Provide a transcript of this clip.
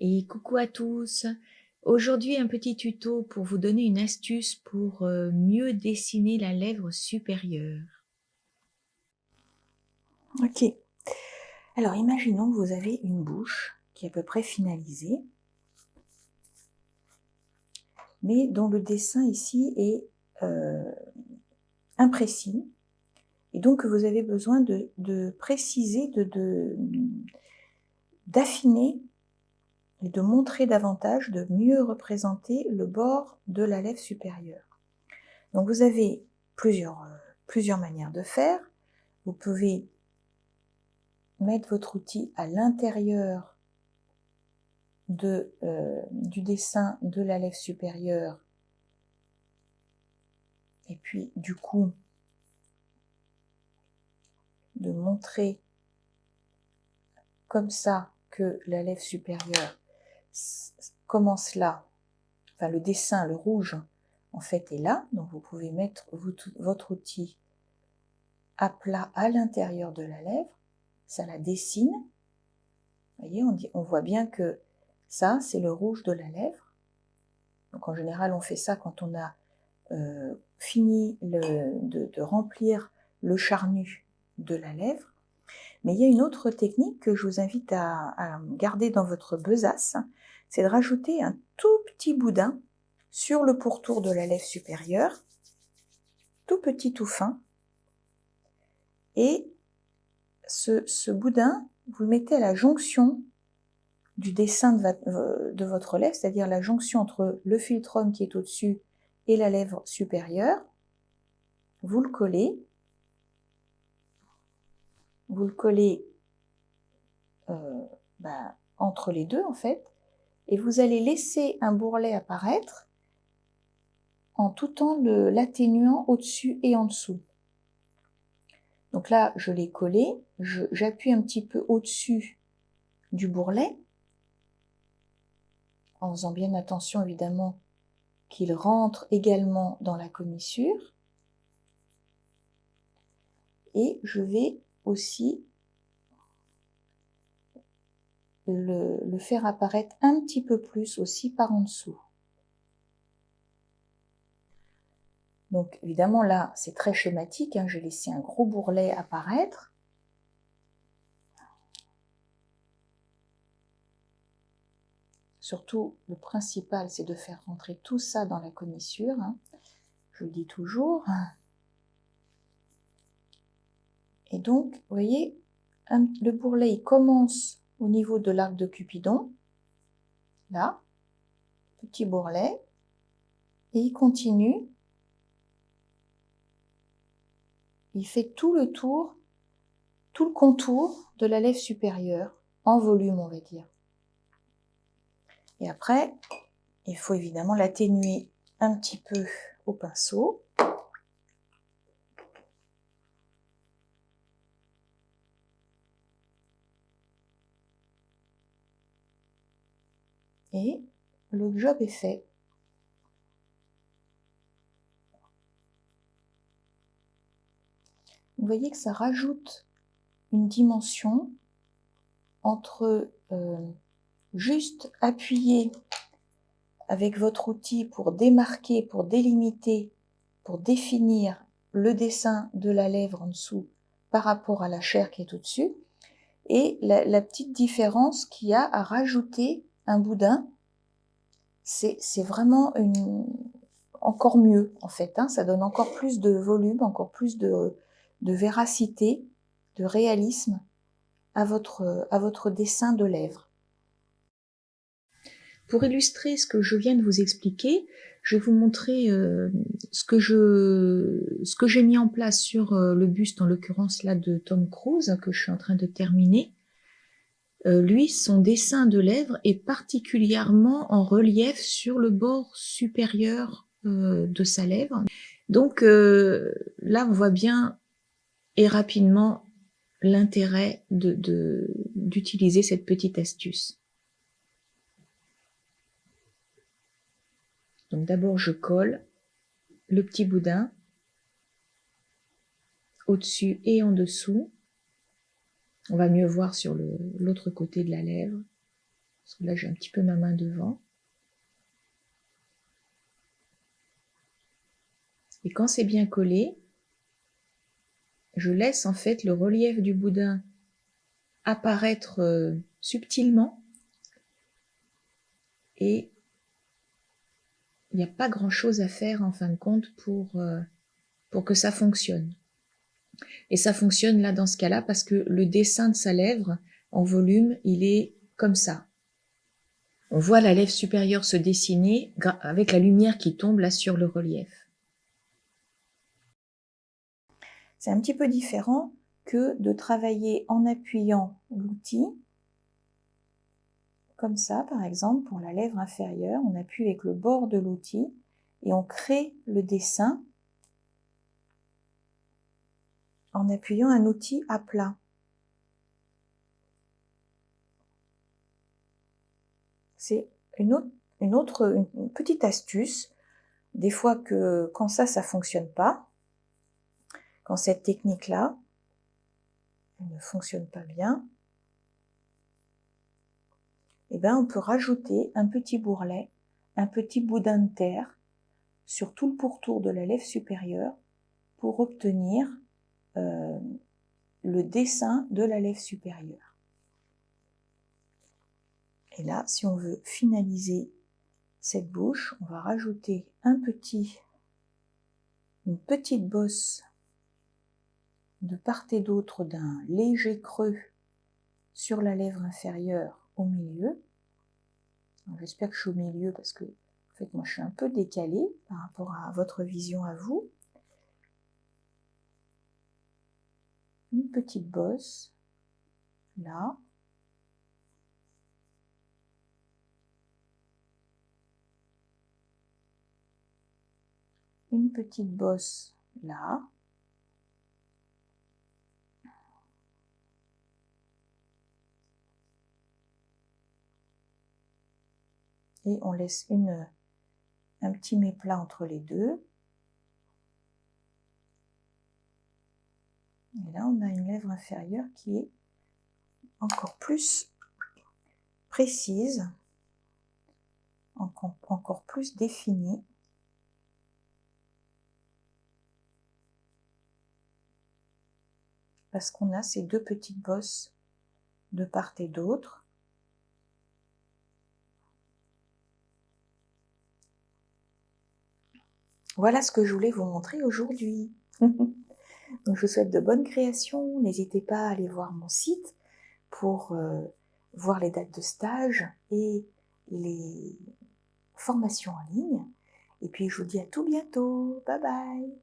Et coucou à tous. Aujourd'hui, un petit tuto pour vous donner une astuce pour mieux dessiner la lèvre supérieure. Ok. Alors, imaginons que vous avez une bouche qui est à peu près finalisée, mais dont le dessin ici est imprécis, et donc vous avez besoin de préciser, d'affiner et de montrer davantage, de mieux représenter le bord de la lèvre supérieure. Donc vous avez plusieurs manières de faire. Vous pouvez mettre votre outil à l'intérieur du dessin de la lèvre supérieure, et puis du coup de montrer comme ça que la lèvre supérieure commence là, enfin le dessin, le rouge en fait est là, donc vous pouvez mettre votre outil à plat à l'intérieur de la lèvre, ça la dessine, vous voyez, on voit bien que ça c'est le rouge de la lèvre. Donc en général on fait ça quand on a fini de remplir le charnu de la lèvre. Mais il y a une autre technique que je vous invite à garder dans votre besace, c'est de rajouter un tout petit boudin sur le pourtour de la lèvre supérieure, tout petit, tout fin. Et ce boudin, vous le mettez à la jonction du dessin de votre lèvre, c'est-à-dire la jonction entre le philtrum qui est au-dessus et la lèvre supérieure. Vous le collez entre les deux en fait, et vous allez laisser un bourrelet apparaître en tout en l'atténuant au-dessus et en dessous. Donc là, je l'ai collé, j'appuie un petit peu au-dessus du bourrelet, en faisant bien attention évidemment qu'il rentre également dans la commissure. Et je vais aussi le faire apparaître un petit peu plus aussi par en dessous. Donc évidemment là c'est très schématique, hein, j'ai laissé un gros bourrelet apparaître. Surtout le principal c'est de faire rentrer tout ça dans la commissure, hein, je le dis toujours. Et donc vous voyez, le bourrelet il commence au niveau de l'arc de Cupidon, là, petit bourrelet, et il continue. Il fait tout le tour, tout le contour de la lèvre supérieure, en volume on va dire. Et après, il faut évidemment l'atténuer un petit peu au pinceau. Et le job est fait. Vous voyez que ça rajoute une dimension entre juste appuyer avec votre outil pour démarquer, pour délimiter, pour définir le dessin de la lèvre en dessous par rapport à la chair qui est au-dessus, et la petite différence qu'il y a à rajouter un boudin, c'est vraiment encore mieux en fait, hein, ça donne encore plus de volume, encore plus de véracité, de réalisme à votre dessin de lèvres. Pour illustrer ce que je viens de vous expliquer, je vais vous montrer ce que j'ai mis en place sur le buste, en l'occurrence là de Tom Cruise, que je suis en train de terminer. Lui, son dessin de lèvres est particulièrement en relief sur le bord supérieur de sa lèvre. Donc là, on voit bien et rapidement l'intérêt d'utiliser cette petite astuce. Donc d'abord, je colle le petit boudin au-dessus et en dessous. On va mieux voir sur l'autre côté de la lèvre, Parce que là, j'ai un petit peu ma main devant. Et quand c'est bien collé, je laisse en fait le relief du boudin apparaître subtilement. Et il n'y a pas grand-chose à faire en fin de compte pour que ça fonctionne. Et ça fonctionne là dans ce cas-là parce que le dessin de sa lèvre en volume, il est comme ça. On voit la lèvre supérieure se dessiner avec la lumière qui tombe là sur le relief. C'est un petit peu différent que de travailler en appuyant l'outil, comme ça par exemple pour la lèvre inférieure, on appuie avec le bord de l'outil et on crée le dessin en appuyant un outil à plat. C'est une petite astuce. Des fois que quand ça fonctionne pas, quand cette technique-là ne fonctionne pas bien, eh ben on peut rajouter un petit bourrelet, un petit boudin de terre sur tout le pourtour de la lèvre supérieure pour obtenir le dessin de la lèvre supérieure. Et là, si on veut finaliser cette bouche, on va rajouter une petite bosse de part et d'autre d'un léger creux sur la lèvre inférieure au milieu. J'espère que je suis au milieu parce que en fait, moi je suis un peu décalée par rapport à votre vision à vous. Une petite bosse là. Une petite bosse là. Et on laisse un petit méplat entre les deux. Et là, on a une lèvre inférieure qui est encore plus précise, encore plus définie. Parce qu'on a ces deux petites bosses de part et d'autre. Voilà ce que je voulais vous montrer aujourd'hui. Donc je vous souhaite de bonnes créations. N'hésitez pas à aller voir mon site pour voir les dates de stage et les formations en ligne. Et puis je vous dis à tout bientôt. Bye bye.